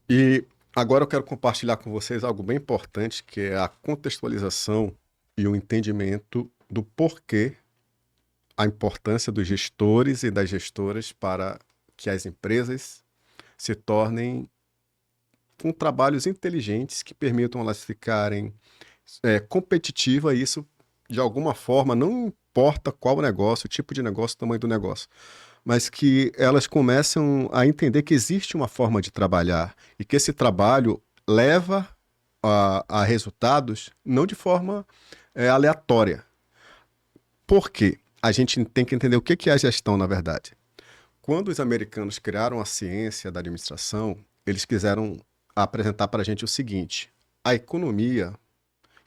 E agora eu quero compartilhar com vocês algo bem importante, que é a contextualização e o entendimento do porquê, a importância dos gestores e das gestoras para que as empresas se tornem com trabalhos inteligentes que permitam elas ficarem competitivas, e isso de alguma forma, não importa qual o negócio, o tipo de negócio, o tamanho do negócio, mas que elas começam a entender que existe uma forma de trabalhar e que esse trabalho leva a resultados não de forma aleatória. Por quê? A gente tem que entender o que é a gestão, na verdade. Quando os americanos criaram a ciência da administração, eles quiseram apresentar para a gente o seguinte: a economia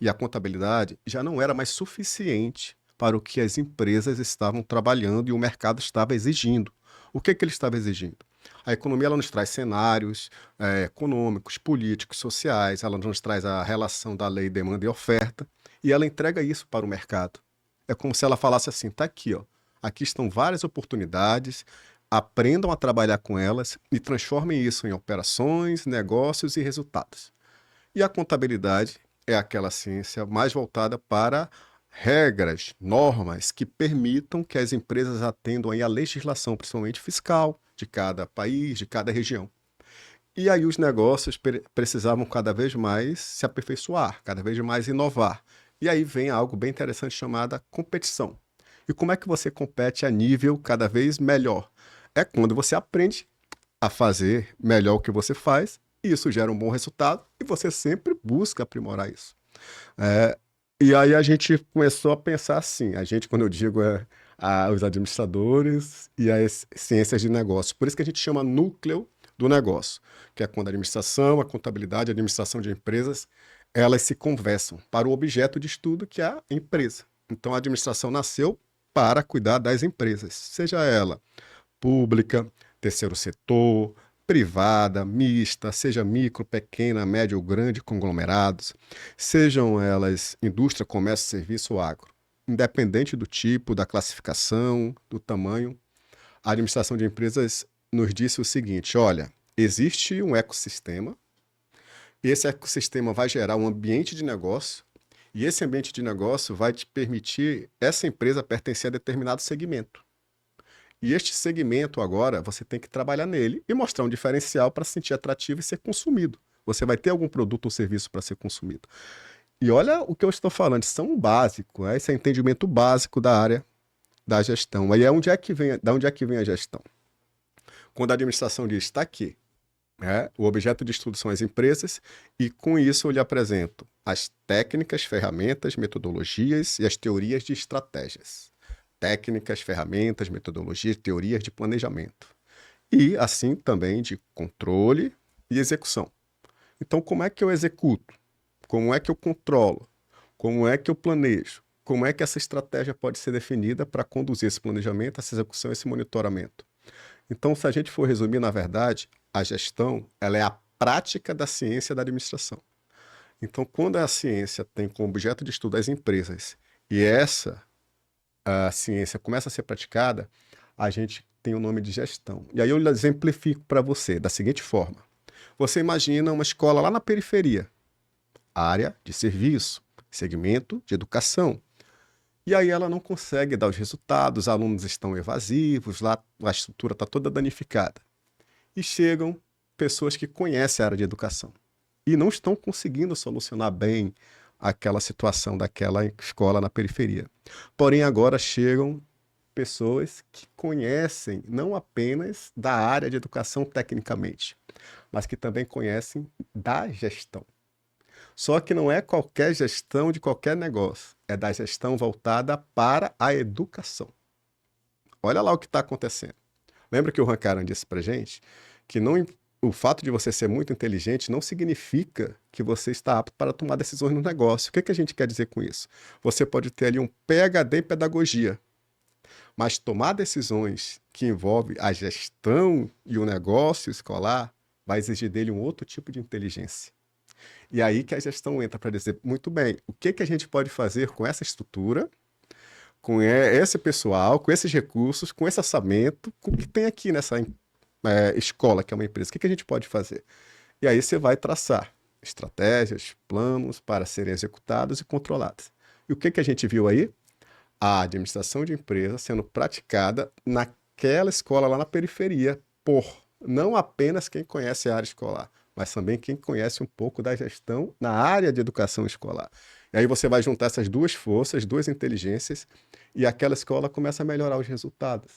e a contabilidade já não era mais suficiente para o que as empresas estavam trabalhando e o mercado estava exigindo. O que ele estava exigindo? A economia ela nos traz cenários econômicos, políticos, sociais, ela nos traz a relação da lei, demanda e oferta, e ela entrega isso para o mercado. É como se ela falasse assim: tá aqui, ó, aqui estão várias oportunidades, aprendam a trabalhar com elas e transformem isso em operações, negócios e resultados. E a contabilidade é aquela ciência mais voltada para regras, normas que permitam que as empresas atendam aí à legislação, principalmente fiscal, de cada país, de cada região. E aí os negócios precisavam cada vez mais se aperfeiçoar, cada vez mais inovar. E aí vem algo bem interessante chamada competição. E como é que você compete a nível cada vez melhor? É quando você aprende a fazer melhor o que você faz, e isso gera um bom resultado, e você sempre busca aprimorar isso. É, e aí a gente começou a pensar assim, a gente, quando eu digo os administradores e as ciências de negócio, por isso que a gente chama núcleo do negócio, que é quando a administração, a contabilidade, a administração de empresas, elas se conversam para o objeto de estudo que é a empresa. Então a administração nasceu para cuidar das empresas, seja ela pública, terceiro setor, privada, mista, seja micro, pequena, média ou grande conglomerados, sejam elas indústria, comércio, serviço ou agro. Independente do tipo, da classificação, do tamanho, a administração de empresas nos disse o seguinte: olha, existe um ecossistema, e esse ecossistema vai gerar um ambiente de negócio, e esse ambiente de negócio vai te permitir essa empresa pertencer a determinado segmento. E este segmento agora, você tem que trabalhar nele e mostrar um diferencial para se sentir atrativo e ser consumido. Você vai ter algum produto ou serviço para ser consumido. E olha o que eu estou falando, isso é um básico, né? Esse é o entendimento básico da área da gestão. Aí é onde é que vem, da onde é que vem a gestão? Quando a administração diz, está aqui, né? O objeto de estudo são as empresas, e com isso eu lhe apresento as técnicas, ferramentas, metodologias e as teorias de estratégias. Técnicas, ferramentas, metodologias, teorias de planejamento. E assim também de controle e execução. Então, como é que eu executo? Como é que eu controlo? Como é que eu planejo? Como é que essa estratégia pode ser definida para conduzir esse planejamento, essa execução, esse monitoramento? Então, se a gente for resumir, na verdade, a gestão ela é a prática da ciência da administração. Então, quando a ciência tem como objeto de estudo as empresas e essa a ciência começa a ser praticada, a gente tem o nome de gestão. E aí eu exemplifico para você da seguinte forma: você imagina uma escola lá na periferia, área de serviço, segmento de educação. E aí ela não consegue dar os resultados, os alunos estão evasivos, lá a estrutura está toda danificada. E chegam pessoas que conhecem a área de educação e não estão conseguindo solucionar bem aquela situação daquela escola na periferia. Porém, agora chegam pessoas que conhecem não apenas da área de educação tecnicamente, mas que também conhecem da gestão. Só que não é qualquer gestão de qualquer negócio, é da gestão voltada para a educação. Olha lá o que está acontecendo. Lembra que o Hankaran disse para gente que não, o fato de você ser muito inteligente não significa que você está apto para tomar decisões no negócio. O que a gente quer dizer com isso? Você pode ter ali um PhD em pedagogia, mas tomar decisões que envolvem a gestão e o negócio escolar vai exigir dele um outro tipo de inteligência. E aí que a gestão entra para dizer, muito bem, o que a gente pode fazer com essa estrutura, com esse pessoal, com esses recursos, com esse orçamento, com o que tem aqui nessa escola, que é uma empresa, o que a gente pode fazer? E aí você vai traçar estratégias, planos para serem executados e controlados. E o que que a gente viu aí? A administração de empresa sendo praticada naquela escola lá na periferia, por não apenas quem conhece a área escolar, mas também quem conhece um pouco da gestão na área de educação escolar. E aí você vai juntar essas duas forças, duas inteligências, e aquela escola começa a melhorar os resultados.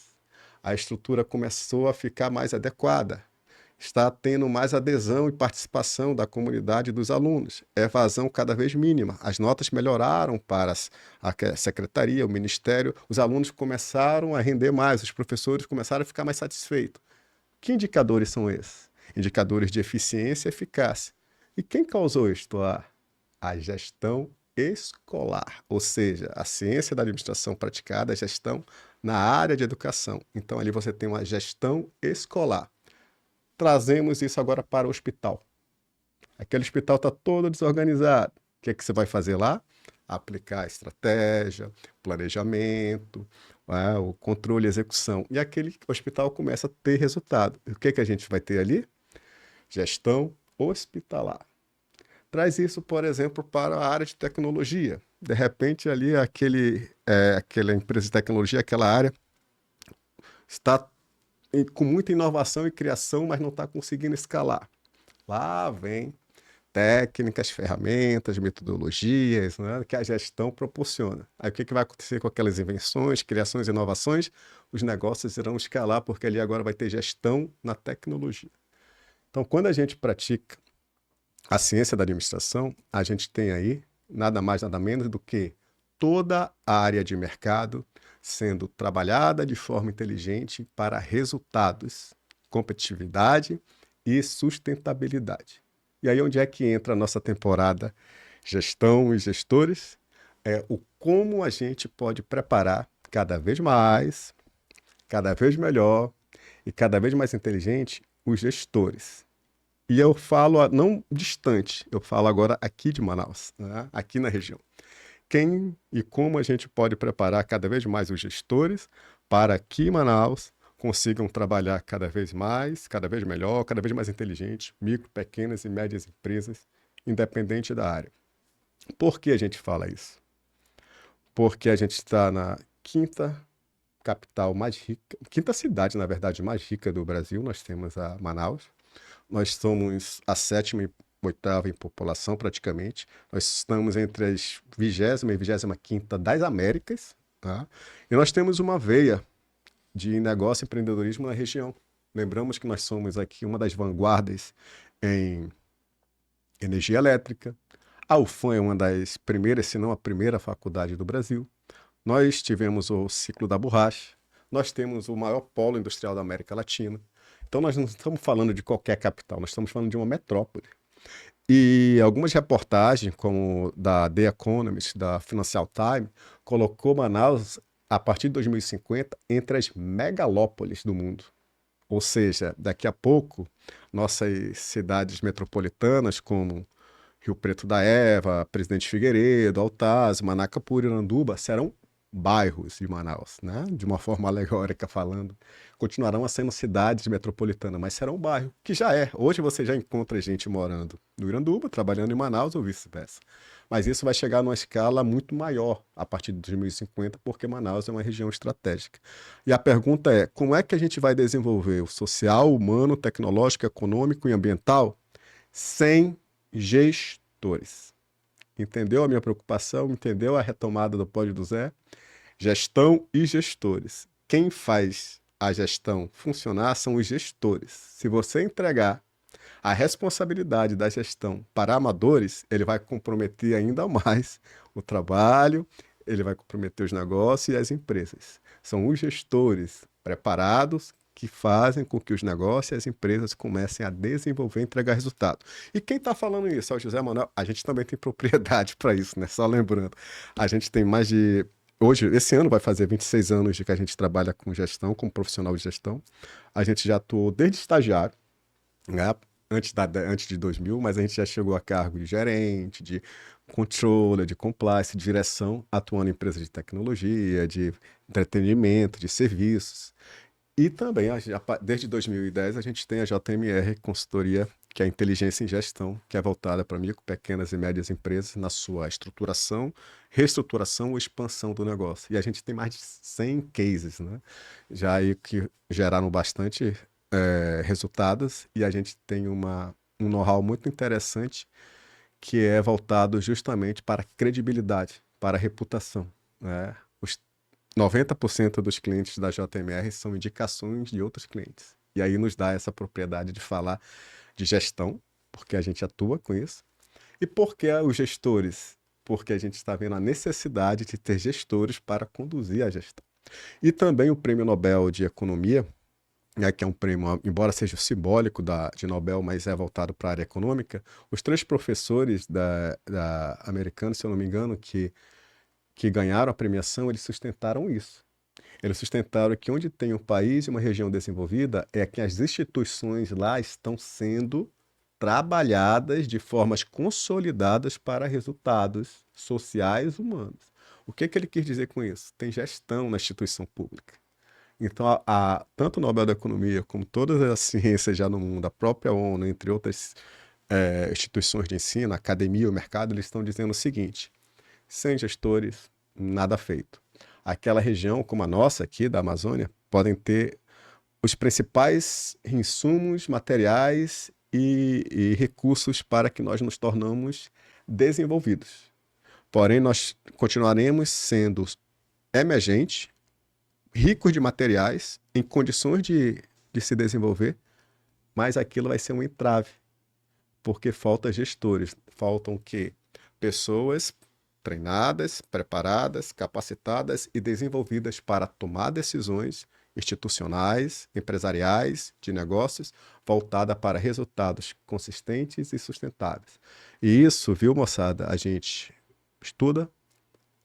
A estrutura começou a ficar mais adequada, está tendo mais adesão e participação da comunidade dos alunos. Evasão cada vez mínima. As notas melhoraram para a secretaria, o ministério. Os alunos começaram a render mais, os professores começaram a ficar mais satisfeitos. Que indicadores são esses? Indicadores de eficiência e eficácia. E quem causou isto? A gestão escolar, ou seja, a ciência da administração praticada, a gestão na área de educação. Então, ali você tem uma gestão escolar. Trazemos isso agora para o hospital. Aquele hospital está todo desorganizado. O que é que você vai fazer lá? Aplicar estratégia, planejamento, o controle e execução. E aquele hospital começa a ter resultado. E o que é que a gente vai ter ali? Gestão hospitalar. Traz isso, por exemplo, para a área de tecnologia. De repente, ali, aquela empresa de tecnologia, aquela área, está com muita inovação e criação, mas não está conseguindo escalar. Lá vem técnicas, ferramentas, metodologias, né, que a gestão proporciona. Aí o que vai acontecer com aquelas invenções, criações e inovações? Os negócios irão escalar, porque ali agora vai ter gestão na tecnologia. Então, quando a gente pratica a ciência da administração, a gente tem aí nada mais, nada menos do que toda a área de mercado sendo trabalhada de forma inteligente para resultados, competitividade e sustentabilidade. E aí onde é que entra a nossa temporada Gestão e Gestores? É o como a gente pode preparar cada vez mais, cada vez melhor e cada vez mais inteligente os gestores. E eu falo não distante, eu falo agora aqui de Manaus, né? Aqui na região. Quem e como a gente pode preparar cada vez mais os gestores para que em Manaus consigam trabalhar cada vez mais, cada vez melhor, cada vez mais inteligente, micro, pequenas e médias empresas, independente da área. Por que a gente fala isso? Porque a gente está na quinta capital mais rica, quinta cidade, na verdade, mais rica do Brasil. Nós temos a Manaus. Nós somos a sétima e oitava em população, praticamente. Nós estamos entre as 20ª e 25ª das Américas, tá? E nós temos uma veia de negócio e empreendedorismo na região. Lembramos que nós somos aqui uma das vanguardas em energia elétrica. A UFAM é uma das primeiras, se não a primeira faculdade do Brasil. Nós tivemos o ciclo da borracha. Nós temos o maior polo industrial da América Latina. Então nós não estamos falando de qualquer capital, nós estamos falando de uma metrópole. E algumas reportagens, como da The Economist, da Financial Times, colocou Manaus, a partir de 2050, entre as megalópolis do mundo. Ou seja, daqui a pouco, nossas cidades metropolitanas, como Rio Preto da Eva, Presidente Figueiredo, Altaz, Manacapuru e Iranduba, serão bairros de Manaus, né? De uma forma alegórica falando. Continuarão sendo cidades metropolitanas, mas serão bairros, que já é. Hoje você já encontra gente morando no Iranduba, trabalhando em Manaus ou vice-versa. Mas isso vai chegar numa escala muito maior a partir de 2050, porque Manaus é uma região estratégica. E a pergunta é, como é que a gente vai desenvolver o social, humano, tecnológico, econômico e ambiental sem gestores? Entendeu a minha preocupação? Entendeu a retomada do Pódio do Zé? Gestão e gestores. Quem faz a gestão funcionar são os gestores. Se você entregar a responsabilidade da gestão para amadores, ele vai comprometer ainda mais o trabalho, ele vai comprometer os negócios e as empresas. São os gestores preparados que fazem com que os negócios e as empresas comecem a desenvolver e entregar resultado. E quem está falando isso? É o José Manuel. A gente também tem propriedade para isso, né? Só lembrando, a gente tem mais de... Hoje, esse ano vai fazer 26 anos de que a gente trabalha com gestão, como profissional de gestão. A gente já atuou desde estagiário, né? Antes de 2000, mas a gente já chegou a cargo de gerente, de controller, de compliance, de direção, atuando em empresas de tecnologia, de entretenimento, de serviços. E também, desde 2010, a gente tem a JMR Consultoria que é a inteligência em gestão, que é voltada para micro, pequenas e médias empresas na sua estruturação, reestruturação ou expansão do negócio. E a gente tem mais de 100 cases, né? Já aí que geraram bastante resultados e a gente tem um know-how muito interessante que é voltado justamente para a credibilidade, para a reputação, né? Os 90% dos clientes da JMR são indicações de outros clientes. E aí nos dá essa propriedade de falar de gestão, porque a gente atua com isso. E por que os gestores? Porque a gente está vendo a necessidade de ter gestores para conduzir a gestão. E também o Prêmio Nobel de Economia, né, que é um prêmio, embora seja simbólico de Nobel, mas é voltado para a área econômica, os três professores da americanos, se eu não me engano, que ganharam a premiação, eles sustentaram isso. Eles sustentaram que onde tem um país e uma região desenvolvida é que as instituições lá estão sendo trabalhadas de formas consolidadas para resultados sociais humanos. O que ele quis dizer com isso? Tem gestão na instituição pública. Então, tanto o Nobel da Economia como todas as ciências já no mundo, a própria ONU, entre outras instituições de ensino, a academia, o mercado, eles estão dizendo o seguinte: sem gestores, nada feito. Aquela região, como a nossa aqui da Amazônia, podem ter os principais insumos, materiais e recursos para que nós nos tornamos desenvolvidos. Porém, nós continuaremos sendo emergentes, ricos de materiais, em condições de se desenvolver, mas aquilo vai ser um entrave, porque falta gestores, faltam o quê? Pessoas treinadas, preparadas, capacitadas e desenvolvidas para tomar decisões institucionais, empresariais, de negócios, voltada para resultados consistentes e sustentáveis. E isso, viu, moçada, a gente estuda,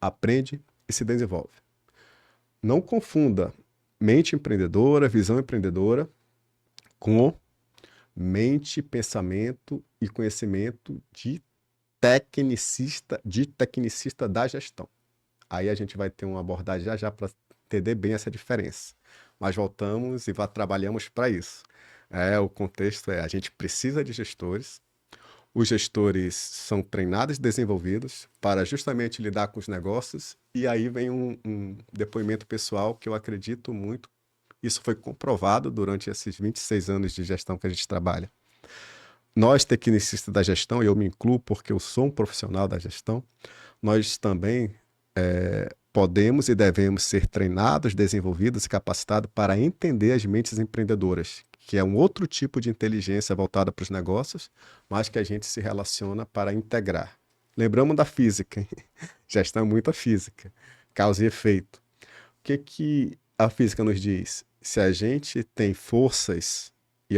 aprende e se desenvolve. Não confunda mente empreendedora, visão empreendedora com mente, pensamento e conhecimento de tecnicista da gestão. Aí a gente vai ter uma abordagem já para entender bem essa diferença. Mas voltamos e trabalhamos para isso. O contexto a gente precisa de gestores. Os gestores são treinados e desenvolvidos para justamente lidar com os negócios. E aí vem um depoimento pessoal que eu acredito muito. Isso foi comprovado durante esses 26 anos de gestão que a gente trabalha. Nós, tecnicistas da gestão, e eu me incluo porque eu sou um profissional da gestão, nós também podemos e devemos ser treinados, desenvolvidos e capacitados para entender as mentes empreendedoras, que é um outro tipo de inteligência voltada para os negócios, mas que a gente se relaciona para integrar. Lembramos da física, hein? Gestão é muita física, causa e efeito. O que a física nos diz? Se a gente tem forças e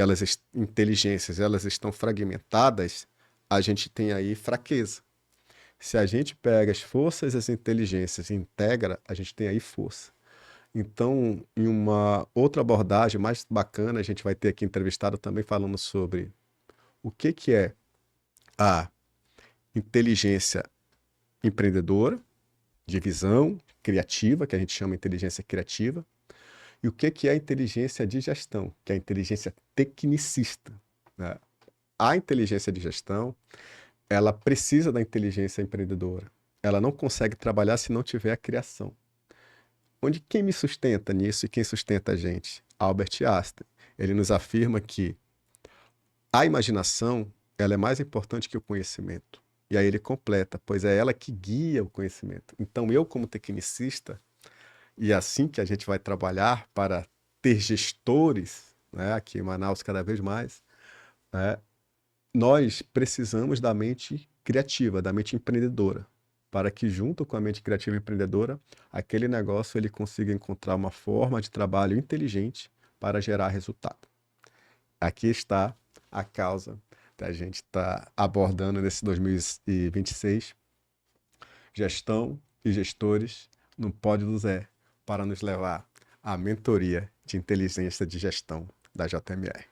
inteligências, elas estão fragmentadas, a gente tem aí fraqueza. Se a gente pega as forças e as inteligências e integra, a gente tem aí força. Então, em uma outra abordagem mais bacana, a gente vai ter aqui entrevistado também falando sobre o que é a inteligência empreendedora, de visão criativa, que a gente chama de inteligência criativa, e o que é a inteligência de gestão, que é a inteligência tecnicista, né? A inteligência de gestão, ela precisa da inteligência empreendedora. Ela não consegue trabalhar se não tiver a criação. Quem me sustenta nisso e quem sustenta a gente? Albert Einstein. Ele nos afirma que a imaginação, ela é mais importante que o conhecimento. E aí ele completa, pois é ela que guia o conhecimento. Então eu, como tecnicista, e é assim que a gente vai trabalhar para ter gestores, né, aqui em Manaus cada vez mais, né, nós precisamos da mente criativa, da mente empreendedora, para que junto com a mente criativa e empreendedora, aquele negócio ele consiga encontrar uma forma de trabalho inteligente para gerar resultado. Aqui está a causa da gente estar abordando nesse 2026, gestão e gestores no Pódio do Zé, para nos levar à mentoria de inteligência de gestão da JMR.